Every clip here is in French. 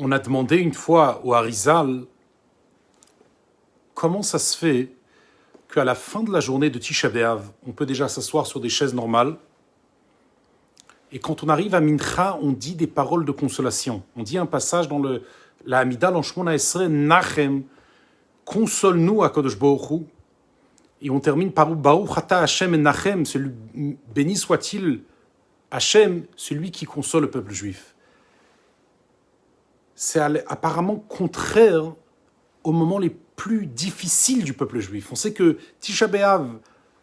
On a demandé une fois au Harizal comment ça se fait qu'à la fin de la journée de Tisha B'Av, on peut déjà s'asseoir sur des chaises normales, et quand on arrive à Mincha, on dit des paroles de consolation. On dit un passage dans la Hamida, l'Anshmona Esrei, Nachem, console-nous à Kadosh Baruch Hu. Et on termine par Baruch Ata Hashem et Nachem, béni soit-il Hashem, celui qui console le peuple juif. C'est apparemment contraire aux moments les plus difficiles du peuple juif. On sait que Tisha B'Av,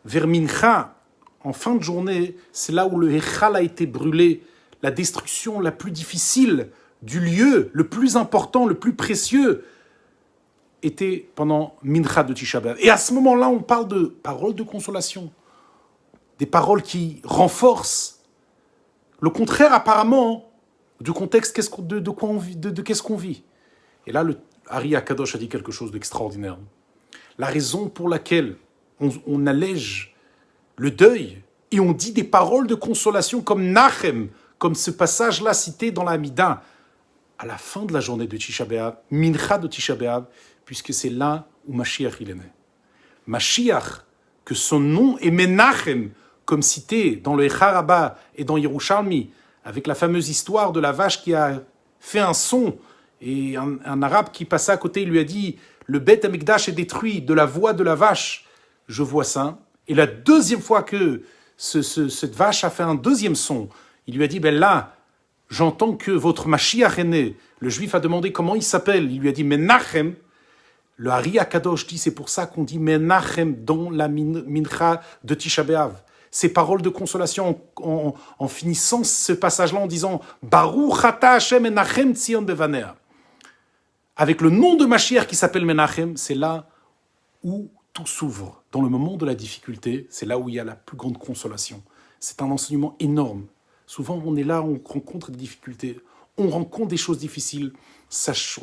vers Mincha, en fin de journée, c'est là où le Hechal a été brûlé, la destruction la plus difficile du lieu, le plus important, le plus précieux, était pendant Mincha de Tisha B'Av. Et à ce moment-là, on parle de paroles de consolation, des paroles qui renforcent. Le contraire, apparemment, du contexte, qu'est-ce qu'on vit. Et là, le Ari Akadosh a dit quelque chose d'extraordinaire. La raison pour laquelle on allège le deuil et on dit des paroles de consolation comme Nachem, comme ce passage-là cité dans la Hamida, à la fin de la journée de Tisha B'Av, Mincha de Tisha B'Av, puisque c'est là où Mashiach il est né. Mashiach, que son nom est Menachem, comme cité dans le Echad Rabbah et dans Yerushalmi, avec la fameuse histoire de la vache qui a fait un son, et un arabe qui passait à côté, il lui a dit « Le Beth Amikdash est détruit de la voix de la vache, je vois ça ». Et la deuxième fois que cette vache a fait un deuxième son, il lui a dit « Ben là, j'entends que votre Mashiach est né ». Le juif a demandé comment il s'appelle, il lui a dit « Menachem ». Le Ari Akadosh dit « C'est pour ça qu'on dit Menachem dans la Mincha de Tisha B'Av ». Ces paroles de consolation en finissant ce passage-là en disant « Baruch ata Hashem Menachem Tzion Bevanea ». Avec le nom de Mashiach qui s'appelle Menachem, c'est là où tout s'ouvre. Dans le moment de la difficulté, c'est là où il y a la plus grande consolation. C'est un enseignement énorme. Souvent, on est là, on rencontre des difficultés, on rencontre des choses difficiles.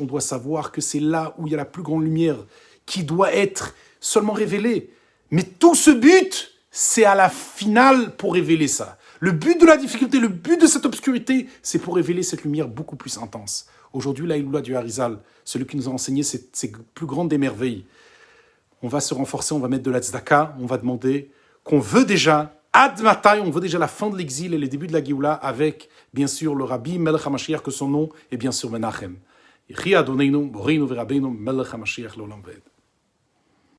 On doit savoir que c'est là où il y a la plus grande lumière qui doit être seulement révélée. Mais tout ce but, c'est à la finale pour révéler ça. Le but de la difficulté, le but de cette obscurité, c'est pour révéler cette lumière beaucoup plus intense. Aujourd'hui, la Iloula du Harizal, celui qui nous a enseigné ces plus grandes des merveilles, on va se renforcer, on va mettre de la tzedaka, on va demander qu'on veut déjà, ad matai, on veut déjà la fin de l'exil et les débuts de la Géoula avec, bien sûr, le Rabbi Melech HaMashiach, que son nom est bien sûr Menachem. Yechia Adoneinu, Boreinu Verabeinu, Melech HaMashiach L'Olam Vaed.